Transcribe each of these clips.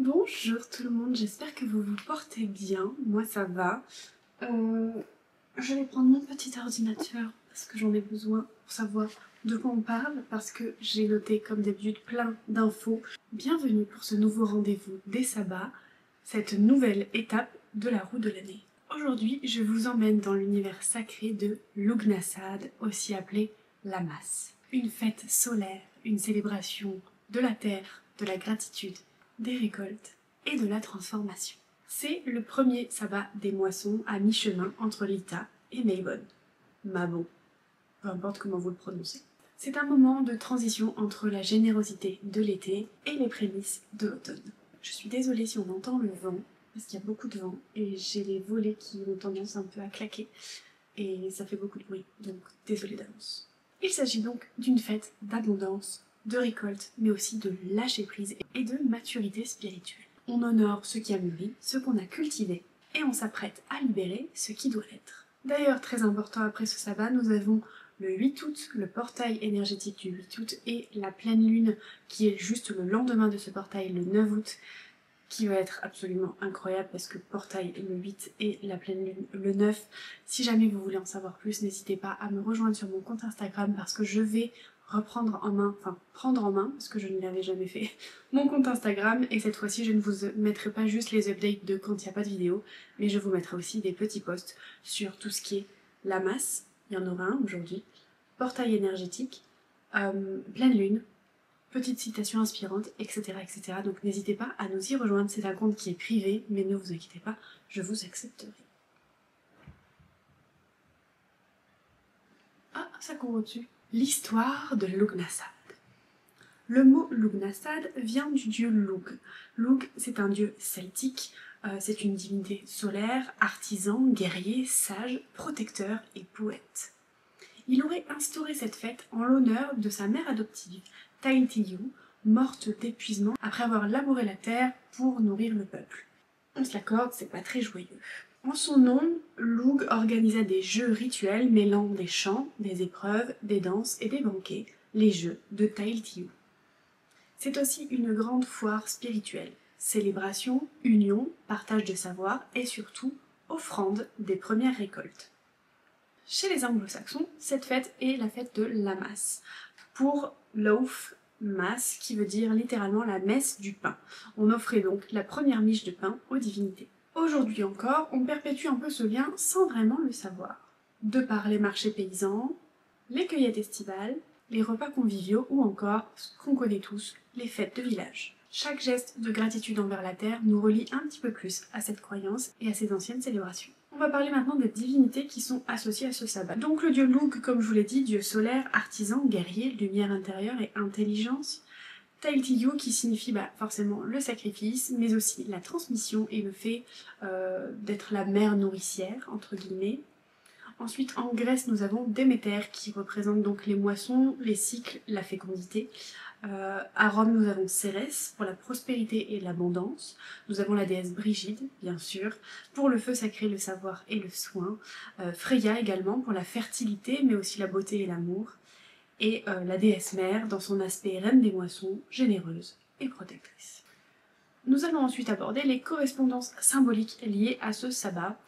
Bonjour tout le monde, j'espère que vous vous portez bien, moi ça va. Je vais prendre mon petit ordinateur parce que j'en ai besoin pour savoir de quoi on parle, parce que j'ai noté comme d'habitude plein d'infos. Bienvenue pour ce nouveau rendez-vous des sabbats, cette nouvelle étape de la roue de l'année. Aujourd'hui, je vous emmène dans l'univers sacré de Lughnasadh, aussi appelé Lammas. Une fête solaire, une célébration de la terre, de la gratitude, des récoltes et de la transformation. C'est le premier sabbat des moissons à mi-chemin entre Lita et Mabon. Mabon, peu importe comment vous le prononcez. C'est un moment de transition entre la générosité de l'été et les prémices de l'automne. Je suis désolée si on entend le vent, parce qu'il y a beaucoup de vent et j'ai les volets qui ont tendance un peu à claquer et ça fait beaucoup de bruit, donc désolée d'avance. Il s'agit donc d'une fête d'abondance, de récolte, mais aussi de lâcher prise et de maturité spirituelle. On honore ce qui a mûri, ce qu'on a cultivé, et on s'apprête à libérer ce qui doit l'être. D'ailleurs, très important après ce sabbat, nous avons le 8 août, le portail énergétique du 8 août, et la pleine lune qui est juste le lendemain de ce portail, le 9 août, qui va être absolument incroyable parce que portail le 8 et la pleine lune le 9. Si jamais vous voulez en savoir plus, n'hésitez pas à me rejoindre sur mon compte Instagram parce que je vais reprendre en main, enfin prendre en main, parce que je ne l'avais jamais fait, mon compte Instagram, et cette fois-ci je ne vous mettrai pas juste les updates de quand il n'y a pas de vidéo, mais je vous mettrai aussi des petits posts sur tout ce qui est la masse, il y en aura un aujourd'hui, portail énergétique, pleine lune, petites citations inspirantes, etc. etc. Donc n'hésitez pas à nous y rejoindre, c'est un compte qui est privé, mais ne vous inquiétez pas, je vous accepterai. Ah, ça court au-dessus. L'histoire de Lughnasadh. Le mot Lughnasadh vient du dieu Lugh. Lugh, c'est un dieu celtique, c'est une divinité solaire, artisan, guerrier, sage, protecteur et poète. Il aurait instauré cette fête en l'honneur de sa mère adoptive, Tailtiyu, morte d'épuisement après avoir labouré la terre pour nourrir le peuple. On se l'accorde, c'est pas très joyeux. En son nom, Lugh organisa des jeux rituels mêlant des chants, des épreuves, des danses et des banquets, les jeux de Tailtiyu. C'est aussi une grande foire spirituelle, célébration, union, partage de savoir et surtout offrande des premières récoltes. Chez les anglo-saxons, cette fête est la fête de Lammas, pour Loaf Mass, qui veut dire littéralement la messe du pain. On offrait donc la première miche de pain aux divinités. Aujourd'hui encore, on perpétue un peu ce lien sans vraiment le savoir. De par les marchés paysans, les cueillettes estivales, les repas conviviaux ou encore, ce qu'on connaît tous, les fêtes de village. Chaque geste de gratitude envers la terre nous relie un petit peu plus à cette croyance et à ces anciennes célébrations. On va parler maintenant des divinités qui sont associées à ce sabbat. Donc le dieu Lugh, comme je vous l'ai dit, dieu solaire, artisan, guerrier, lumière intérieure et intelligence. Tailtiyu qui signifie forcément le sacrifice, mais aussi la transmission et le fait d'être la mère nourricière, entre guillemets. Ensuite, en Grèce, nous avons Déméter qui représente donc les moissons, les cycles, la fécondité. À Rome, nous avons Cérès pour la prospérité et l'abondance. Nous avons la déesse Brigide, bien sûr, pour le feu sacré, le savoir et le soin. Freya également pour la fertilité, mais aussi la beauté et l'amour. Et la déesse mère dans son aspect reine des moissons, généreuse et protectrice. Nous allons ensuite aborder les correspondances symboliques liées à ce sabbat.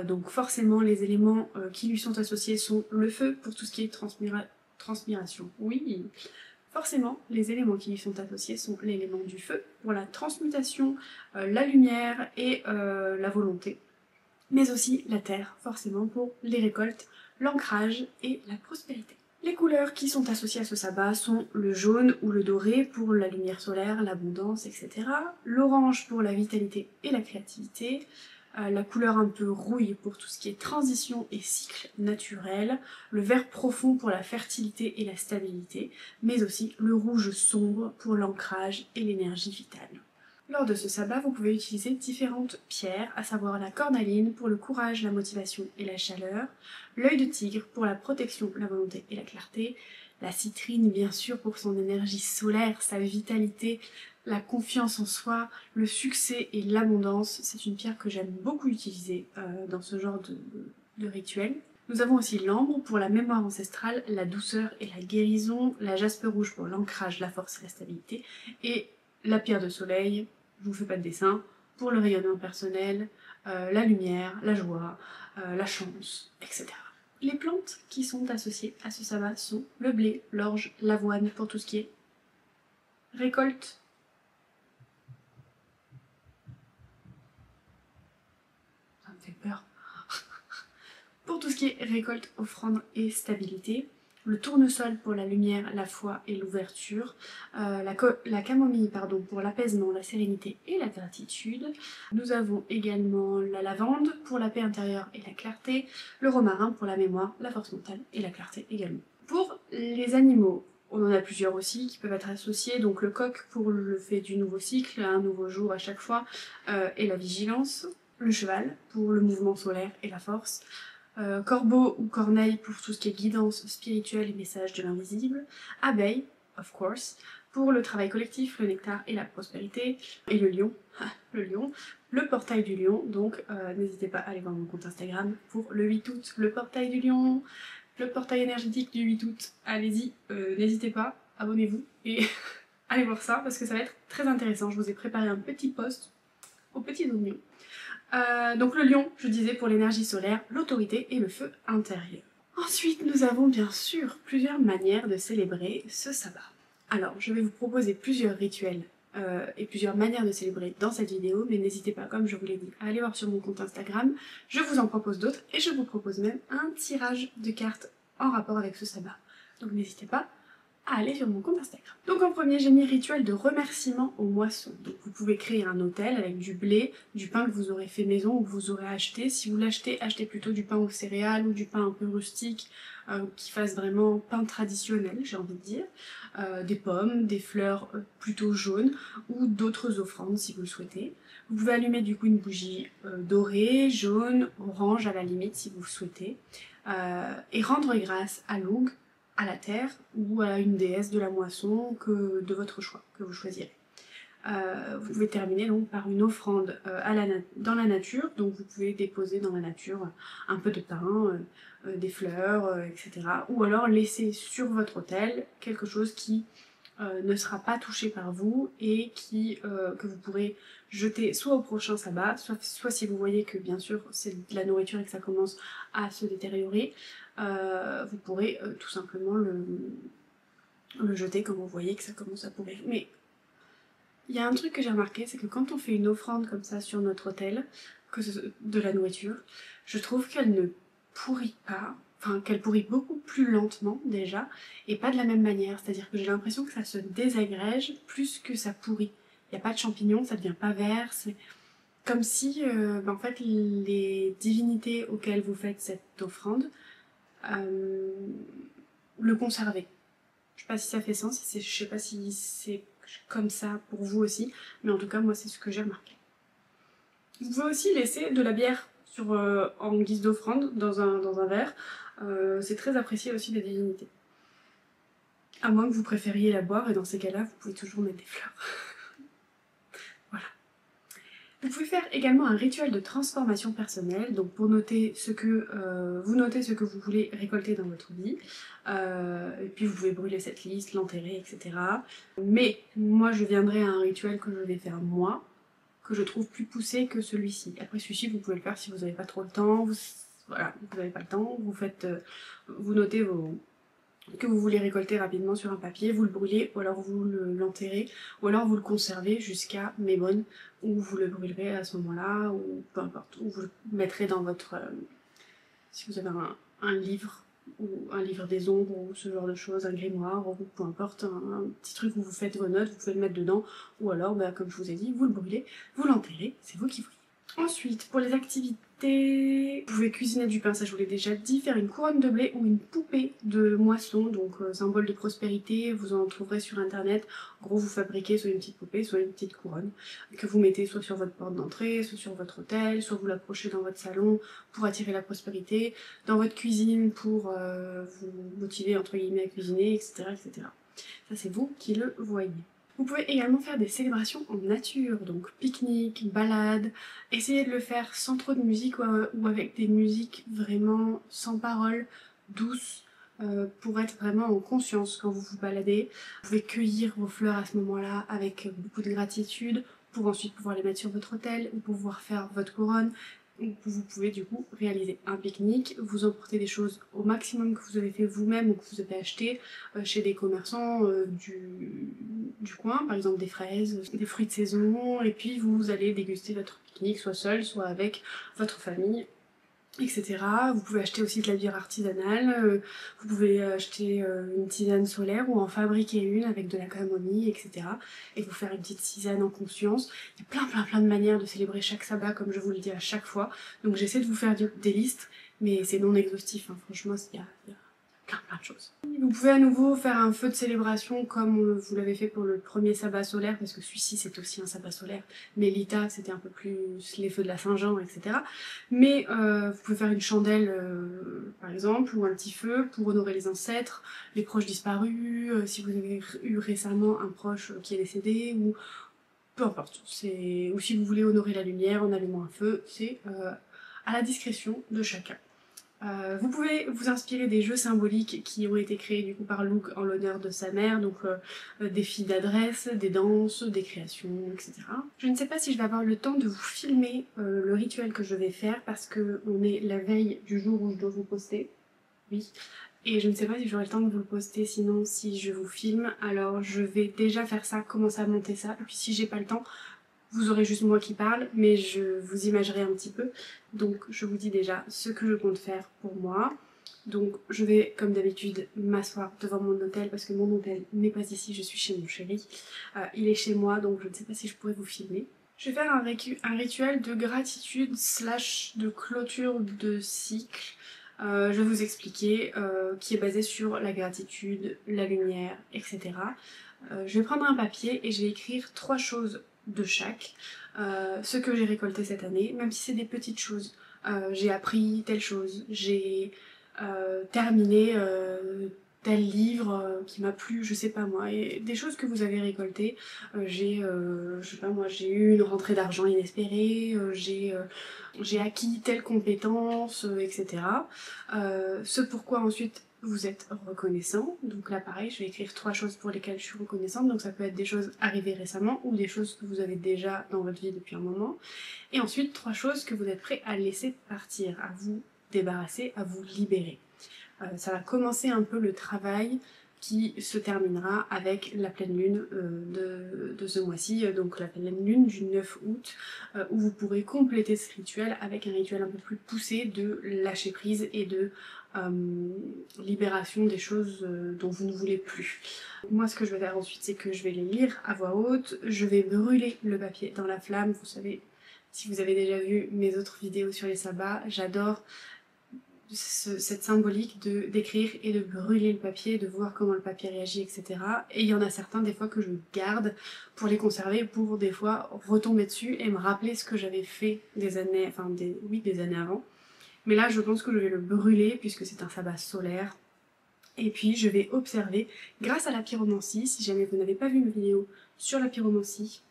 Donc forcément, les éléments qui lui sont associés sont le feu pour tout ce qui est transpiration. Oui, forcément, les éléments qui lui sont associés sont l'élément du feu pour la transmutation, la lumière et la volonté. Mais aussi la terre, forcément, pour les récoltes, l'ancrage et la prospérité. Les couleurs qui sont associées à ce sabbat sont le jaune ou le doré pour la lumière solaire, l'abondance, etc. L'orange pour la vitalité et la créativité. La couleur un peu rouille pour tout ce qui est transition et cycle naturel. Le vert profond pour la fertilité et la stabilité. Mais aussi le rouge sombre pour l'ancrage et l'énergie vitale. Lors de ce sabbat, vous pouvez utiliser différentes pierres, à savoir la cornaline pour le courage, la motivation et la chaleur, l'œil de tigre pour la protection, la volonté et la clarté, la citrine bien sûr pour son énergie solaire, sa vitalité, la confiance en soi, le succès et l'abondance. C'est une pierre que j'aime beaucoup utiliser dans ce genre de rituel. Nous avons aussi l'ambre pour la mémoire ancestrale, la douceur et la guérison, la jaspe rouge pour l'ancrage, la force et la stabilité, et la pierre de soleil je vous fais pas de dessin, pour le rayonnement personnel, la lumière, la joie, la chance, etc. Les plantes qui sont associées à ce sabbat sont le blé, l'orge, l'avoine pour tout ce qui est récolte. Ça me fait peur. Pour tout ce qui est récolte, offrande et stabilité. Le tournesol pour la lumière, la foi et l'ouverture, la camomille pardon, pour l'apaisement, la sérénité et la gratitude. Nous avons également la lavande pour la paix intérieure et la clarté, le romarin pour la mémoire, la force mentale et la clarté également. Pour les animaux, on en a plusieurs aussi qui peuvent être associés, donc le coq pour le fait du nouveau cycle, un nouveau jour à chaque fois, et la vigilance, le cheval pour le mouvement solaire et la force, corbeau ou corneille pour tout ce qui est guidance spirituelle et message de l'invisible, abeille, of course, pour le travail collectif, le nectar et la prospérité, et le lion, le portail du lion, donc n'hésitez pas à aller voir mon compte Instagram pour le 8 août, le portail du lion, le portail énergétique du 8 août, allez-y, n'hésitez pas, abonnez-vous et allez voir ça parce que ça va être très intéressant, je vous ai préparé un petit post aux petits oignons. Donc le lion, je disais, pour l'énergie solaire, l'autorité et le feu intérieur. Ensuite, nous avons bien sûr plusieurs manières de célébrer ce sabbat. Alors, je vais vous proposer plusieurs rituels et plusieurs manières de célébrer dans cette vidéo, mais n'hésitez pas, comme je vous l'ai dit, à aller voir sur mon compte Instagram. Je vous en propose d'autres et je vous propose même un tirage de cartes en rapport avec ce sabbat. Donc n'hésitez pas à aller sur mon compte Instagram. Donc en premier, j'ai mis rituel de remerciement aux moissons. Donc vous pouvez créer un autel avec du blé, du pain que vous aurez fait maison ou que vous aurez acheté. Si vous l'achetez, achetez plutôt du pain aux céréales ou du pain un peu rustique qui fasse vraiment pain traditionnel, j'ai envie de dire. Des pommes, des fleurs plutôt jaunes ou d'autres offrandes si vous le souhaitez. Vous pouvez allumer du coup une bougie dorée, jaune, orange à la limite si vous le souhaitez. Et rendre grâce à Lugh, à la terre ou à une déesse de la moisson de votre choix, que vous choisirez. Vous pouvez terminer donc par une offrande dans la nature, donc vous pouvez déposer dans la nature un peu de pain, des fleurs, etc. Ou alors laisser sur votre autel quelque chose qui ne sera pas touché par vous et que vous pourrez jeter soit au prochain sabbat, soit si vous voyez que bien sûr c'est de la nourriture et que ça commence à se détériorer, vous pourrez tout simplement le jeter quand vous voyez que ça commence à pourrir. Mais il y a un truc que j'ai remarqué, c'est que quand on fait une offrande comme ça sur notre autel, de la nourriture, je trouve qu'elle ne pourrit pas, enfin qu'elle pourrit beaucoup plus lentement déjà, et pas de la même manière, c'est-à-dire que j'ai l'impression que ça se désagrège plus que ça pourrit. Il n'y a pas de champignons, ça devient pas vert, c'est comme si en fait les divinités auxquelles vous faites cette offrande le conservaient. Je sais pas si ça fait sens, je sais pas si c'est comme ça pour vous aussi, mais en tout cas moi c'est ce que j'ai remarqué. Vous pouvez aussi laisser de la bière en guise d'offrande dans un verre, c'est très apprécié aussi des divinités. À moins que vous préfériez la boire, et dans ces cas-là vous pouvez toujours mettre des fleurs. Voilà. Vous pouvez faire également un rituel de transformation personnelle, donc pour noter vous notez ce que vous voulez récolter dans votre vie, et puis vous pouvez brûler cette liste, l'enterrer, etc. Mais moi je viendrai à un rituel que je vais faire moi, que je trouve plus poussé que celui-ci. Après celui-ci vous pouvez le faire si vous n'avez pas trop le temps, voilà, vous n'avez pas le temps, vous notez que vous voulez récolter rapidement sur un papier, vous le brûlez ou alors vous l'enterrez ou alors vous le conservez jusqu'à Mébone ou vous le brûlerez à ce moment-là ou peu importe, ou vous le mettrez dans votre... si vous avez un livre ou un livre des ombres ou ce genre de choses, un grimoire ou peu importe, un petit truc où vous faites vos notes, vous pouvez le mettre dedans ou alors comme je vous ai dit, vous le brûlez, vous l'enterrez, c'est vous qui voyez. Ensuite, pour les activités, vous pouvez cuisiner du pain, ça je vous l'ai déjà dit, faire une couronne de blé ou une poupée de moisson, donc symbole de prospérité, vous en trouverez sur internet. En gros, vous fabriquez soit une petite poupée, soit une petite couronne, que vous mettez soit sur votre porte d'entrée, soit sur votre autel, soit vous l'accrochez dans votre salon pour attirer la prospérité, dans votre cuisine pour vous motiver entre guillemets à cuisiner, etc. etc. Ça c'est vous qui le voyez. Vous pouvez également faire des célébrations en nature, donc pique-nique, balade, essayez de le faire sans trop de musique ou avec des musiques vraiment sans paroles, douces, pour être vraiment en conscience quand vous vous baladez. Vous pouvez cueillir vos fleurs à ce moment-là avec beaucoup de gratitude, pour ensuite pouvoir les mettre sur votre autel ou pouvoir faire votre couronne. Vous pouvez du coup réaliser un pique-nique, vous emporter des choses au maximum que vous avez fait vous-même ou que vous avez acheté chez des commerçants du coin, par exemple des fraises, des fruits de saison, et puis vous allez déguster votre pique-nique soit seul, soit avec votre famille, etc. Vous pouvez acheter aussi de la bière artisanale, vous pouvez acheter une tisane solaire ou en fabriquer une avec de la camomille, etc. et vous faire une petite tisane en conscience. Il y a plein de manières de célébrer chaque sabbat, comme je vous le dis à chaque fois. Donc j'essaie de vous faire des listes, mais c'est non exhaustif, hein. Franchement, il y a plein de choses. Vous pouvez à nouveau faire un feu de célébration comme vous l'avez fait pour le premier sabbat solaire, parce que celui-ci c'est aussi un sabbat solaire, mais l'Ita c'était un peu plus les feux de la Saint-Jean, etc. Mais vous pouvez faire une chandelle par exemple, ou un petit feu pour honorer les ancêtres, les proches disparus, si vous avez eu récemment un proche qui est décédé, ou peu importe. Ou si vous voulez honorer la lumière en allumant un feu, c'est à la discrétion de chacun. Vous pouvez vous inspirer des jeux symboliques qui ont été créés du coup par Luke en l'honneur de sa mère, donc des filles d'adresse, des danses, des créations, etc. Je ne sais pas si je vais avoir le temps de vous filmer le rituel que je vais faire parce que on est la veille du jour où je dois vous poster. Oui. Et je ne sais pas si j'aurai le temps de vous le poster, sinon si je vous filme, alors je vais déjà faire ça, commencer à monter ça, et puis si j'ai pas le temps, vous aurez juste moi qui parle, mais je vous imagerai un petit peu. Donc je vous dis déjà ce que je compte faire pour moi. Donc je vais comme d'habitude m'asseoir devant mon hôtel parce que mon hôtel n'est pas ici, je suis chez mon chéri. Il est chez moi, donc je ne sais pas si je pourrais vous filmer. Je vais faire un rituel de gratitude / de clôture de cycle. Je vais vous expliquer, qui est basé sur la gratitude, la lumière, etc. Je vais prendre un papier et je vais écrire 3 choses de chaque, ce que j'ai récolté cette année, même si c'est des petites choses. J'ai appris telle chose, j'ai terminé tel livre qui m'a plu, je sais pas moi, et des choses que vous avez récoltées. Je sais pas moi, j'ai eu une rentrée d'argent inespérée, j'ai acquis telle compétence, etc. Ce pourquoi ensuite vous êtes reconnaissant. Donc là pareil, je vais écrire 3 choses pour lesquelles je suis reconnaissante. Donc ça peut être des choses arrivées récemment ou des choses que vous avez déjà dans votre vie depuis un moment. Et ensuite 3 choses que vous êtes prêt à laisser partir, à vous débarrasser, à vous libérer. Ça va commencer un peu le travail qui se terminera avec la pleine lune de ce mois-ci, donc la pleine lune du 9 août, où vous pourrez compléter ce rituel avec un rituel un peu plus poussé de lâcher prise et de libération des choses dont vous ne voulez plus. Moi ce que je vais faire ensuite, c'est que je vais les lire à voix haute, je vais brûler le papier dans la flamme. Vous savez, si vous avez déjà vu mes autres vidéos sur les sabbats, j'adore cette symbolique d'écrire et de brûler le papier, de voir comment le papier réagit, etc. Et il y en a certains des fois que je garde pour les conserver, pour des fois retomber dessus et me rappeler ce que j'avais fait des années, des années avant. Mais là je pense que je vais le brûler puisque c'est un sabbat solaire. Et puis je vais observer, grâce à la pyromancie, si jamais vous n'avez pas vu ma vidéo sur la pyromancie,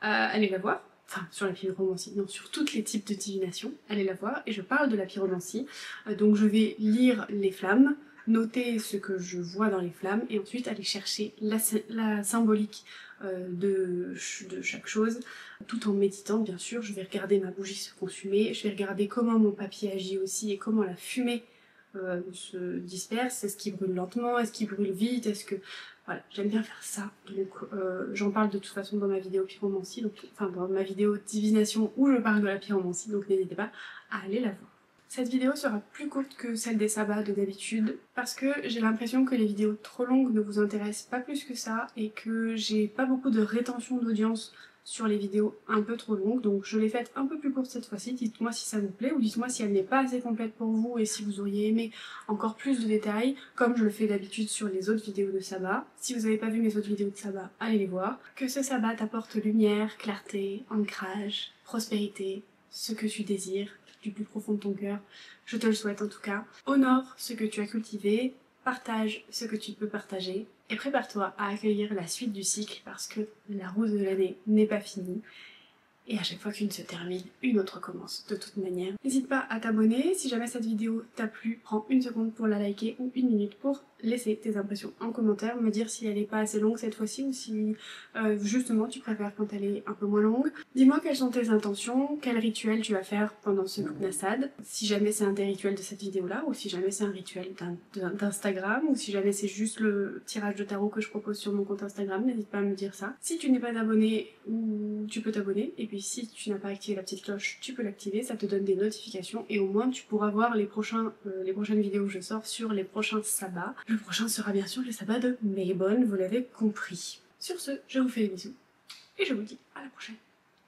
allez la voir. Enfin, sur la pyromancie, non, sur tous les types de divination, allez la voir, et je parle de la pyromancie. Donc je vais lire les flammes, noter ce que je vois dans les flammes, et ensuite aller chercher la symbolique de chaque chose, tout en méditant bien sûr. Je vais regarder ma bougie se consumer, je vais regarder comment mon papier agit aussi, et comment la fumée se disperse. Est-ce qu'il brûle lentement, est-ce qu'il brûle vite, est-ce que... Voilà, j'aime bien faire ça, donc j'en parle de toute façon dans ma vidéo pyromancie, donc, enfin dans ma vidéo divination où je parle de la pyromancie, donc n'hésitez pas à aller la voir. Cette vidéo sera plus courte que celle des sabbats de d'habitude, parce que j'ai l'impression que les vidéos trop longues ne vous intéressent pas plus que ça, et que j'ai pas beaucoup de rétention d'audience sur les vidéos un peu trop longues, donc je l'ai faite un peu plus courte cette fois-ci. Dites-moi si ça vous plaît, ou dites-moi si elle n'est pas assez complète pour vous et si vous auriez aimé encore plus de détails, comme je le fais d'habitude sur les autres vidéos de sabbat. Si vous n'avez pas vu mes autres vidéos de sabbat, allez les voir. Que ce sabbat t'apporte lumière, clarté, ancrage, prospérité, ce que tu désires du plus profond de ton cœur, je te le souhaite en tout cas. Honore ce que tu as cultivé, partage ce que tu peux partager, et prépare-toi à accueillir la suite du cycle parce que la route de l'année n'est pas finie. Et à chaque fois qu'une se termine, une autre commence de toute manière. N'hésite pas à t'abonner, si jamais cette vidéo t'a plu, prends une seconde pour la liker ou une minute pour laisser tes impressions en commentaire, me dire si elle est pas assez longue cette fois-ci ou si justement tu préfères quand elle est un peu moins longue. Dis-moi quelles sont tes intentions, quel rituel tu vas faire pendant ce Lughnasadh, si jamais c'est un des rituels de cette vidéo là ou si jamais c'est un rituel d'Instagram ou si jamais c'est juste le tirage de tarot que je propose sur mon compte Instagram, n'hésite pas à me dire ça. Si tu n'es pas abonné, tu peux t'abonner, et puis si tu n'as pas activé la petite cloche, tu peux l'activer, ça te donne des notifications et au moins tu pourras voir les prochaines vidéos que je sors sur les prochains sabbats. Le prochain sera bien sûr le sabbat de Maybon, vous l'avez compris. Sur ce, je vous fais des bisous et je vous dis à la prochaine.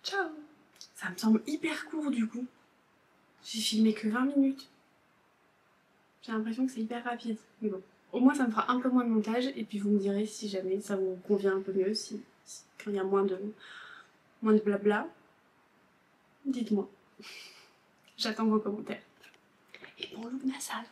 Ciao! Ça me semble hyper court du coup. J'ai filmé que 20 minutes. J'ai l'impression que c'est hyper rapide, mais bon. Au moins ça me fera un peu moins de montage et puis vous me direz si jamais ça vous convient un peu mieux, quand il y a moins de blabla. Dites-moi. J'attends vos commentaires. Et bon Lughnasadh!